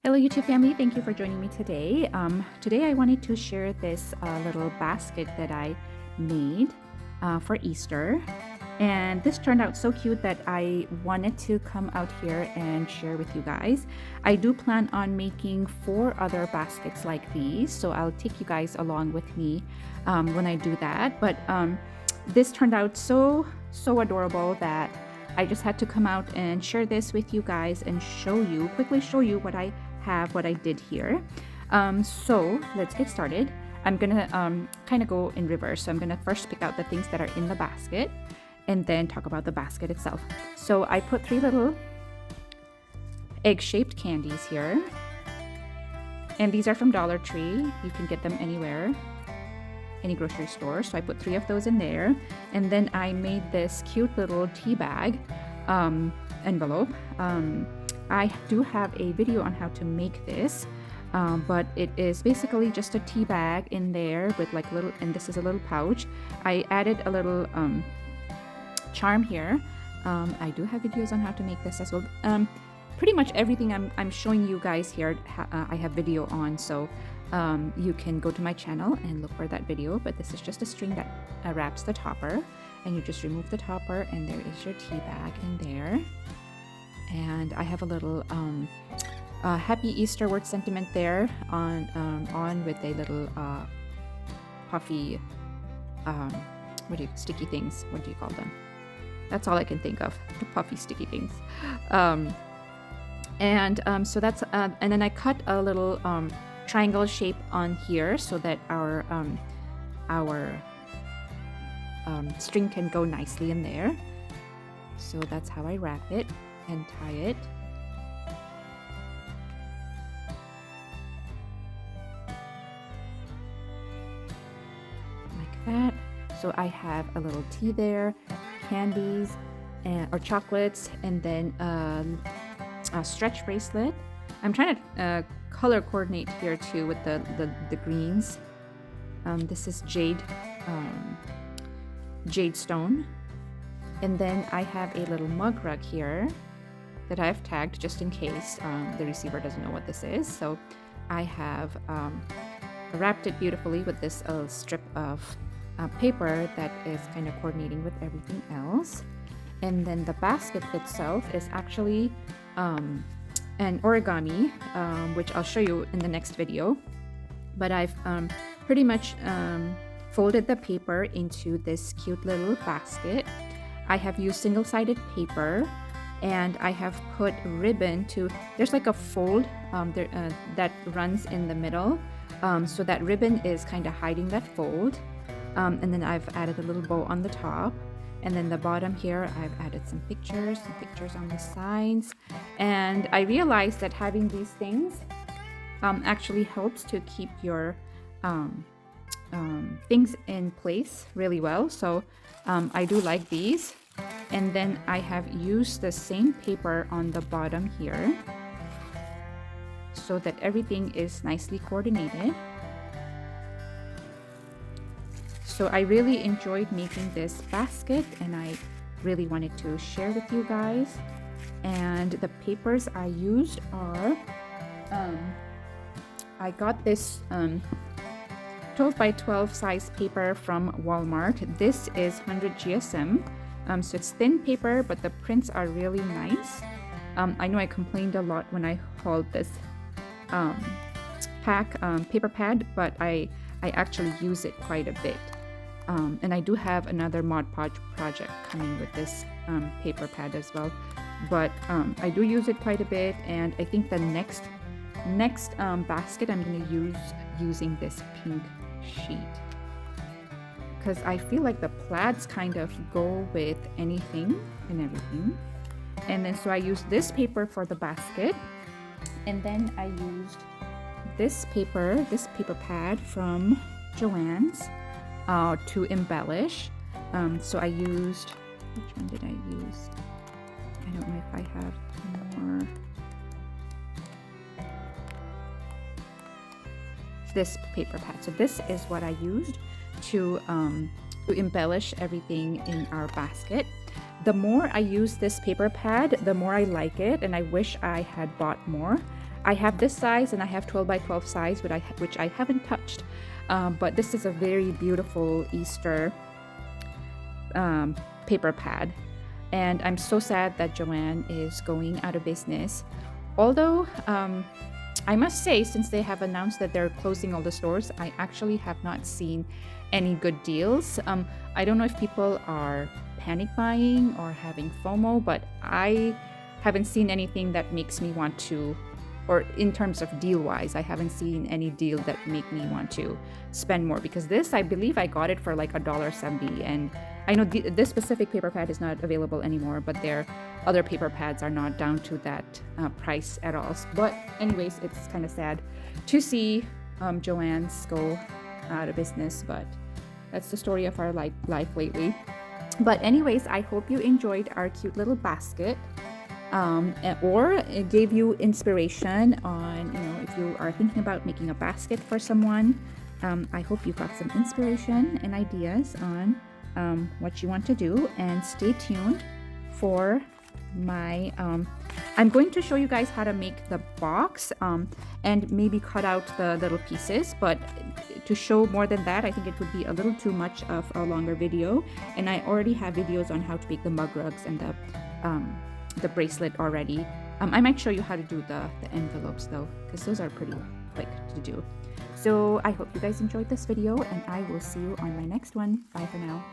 Hello YouTube family, thank you for joining me today. Today I wanted to share this little basket that I made for Easter, and this turned out so cute that I wanted to come out here and share with you guys. I do plan on making 4 other baskets like these, so I'll take you guys along with me when I do that. But this turned out so adorable that I just had to come out and share this with you guys and quickly show you what I did here. So let's get started. I'm gonna kind of go in reverse. So I'm gonna first pick out the things that are in the basket and then talk about the basket itself. So I put 3 little egg-shaped candies here, and these are from Dollar Tree. You can get them anywhere, any grocery store. So I put 3 of those in there, and then I made this cute little tea bag envelope. I do have a video on how to make this, but it is basically just a tea bag in there with like little, and this is a little pouch. I added a little charm here. I do have videos on how to make this as well. Pretty much everything I'm showing you guys here, I have video on, so you can go to my channel and look for that video. But this is just a string that wraps the topper, and you just remove the topper, and there is your tea bag in there. And I have a little happy Easter word sentiment there on with a little puffy sticky things. What do you call them? That's all I can think of. The puffy sticky things. So that's and then I cut a little triangle shape on here so that our string can go nicely in there. So that's how I wrap it and tie it. Like that. So I have a little tea there, candies or chocolates, and then a stretch bracelet. I'm trying to color coordinate here too with the greens. This is jade stone. And then I have a little mug rug here that I've tagged just in case the receiver doesn't know what this is. So I have wrapped it beautifully with this strip of paper that is kind of coordinating with everything else. And then the basket itself is actually an origami, which I'll show you in the next video. But I've pretty much folded the paper into this cute little basket. I have used single-sided paper, and I have put ribbon there's like a fold that runs in the middle, so that ribbon is kind of hiding that fold. And then I've added a little bow on the top, and then the bottom here I've added some pictures on the sides. And I realized that having these things actually helps to keep your things in place really well. So I do like these. And then I have used the same paper on the bottom here so that everything is nicely coordinated. So I really enjoyed making this basket, and I really wanted to share with you guys. And the papers I used are I got this 12 by 12 size paper from Walmart. This is 100 GSM. So it's thin paper, but the prints are really nice. I know I complained a lot when I hauled this paper pad, but I actually use it quite a bit. And I do have another Mod Podge project coming with this paper pad as well. But I do use it quite a bit, and I think the next basket I'm going to use using this pink sheet, because I feel like the plaids kind of go with anything and everything. And then so I used this paper for the basket, and then I used this paper pad from Joann's to embellish. So I used, which one did I use? I don't know if I have more. This paper pad. So this is what I used to embellish everything in our basket. The more I use this paper pad, the more I like it, and I wish I had bought more. I have this size and I have 12 by 12 size, which I haven't touched. But this is a very beautiful Easter paper pad. And I'm so sad that Joann is going out of business. Although, I must say, since they have announced that they're closing all the stores, I actually have not seen any good deals. I don't know if people are panic buying or having FOMO, but I haven't seen anything that makes me want to, or in terms of deal wise, I haven't seen any deal that make me want to spend more, because this, I believe I got it for like $1.70, and I know this specific paper pad is not available anymore, but their other paper pads are not down to that price at all. But anyways, it's kind of sad to see Joann's go out of business, but that's the story of our life lately. But anyways, I hope you enjoyed our cute little basket, or it gave you inspiration on, if you are thinking about making a basket for someone. I hope you got some inspiration and ideas on what you want to do, and stay tuned for my I'm going to show you guys how to make the box, and maybe cut out the little pieces, but to show more than that, I think it would be a little too much of a longer video, and I already have videos on how to make the mug rugs and the bracelet already. I might show you how to do the envelopes though, because those are pretty quick to do. So I hope you guys enjoyed this video, and I will see you on my next one. Bye for now.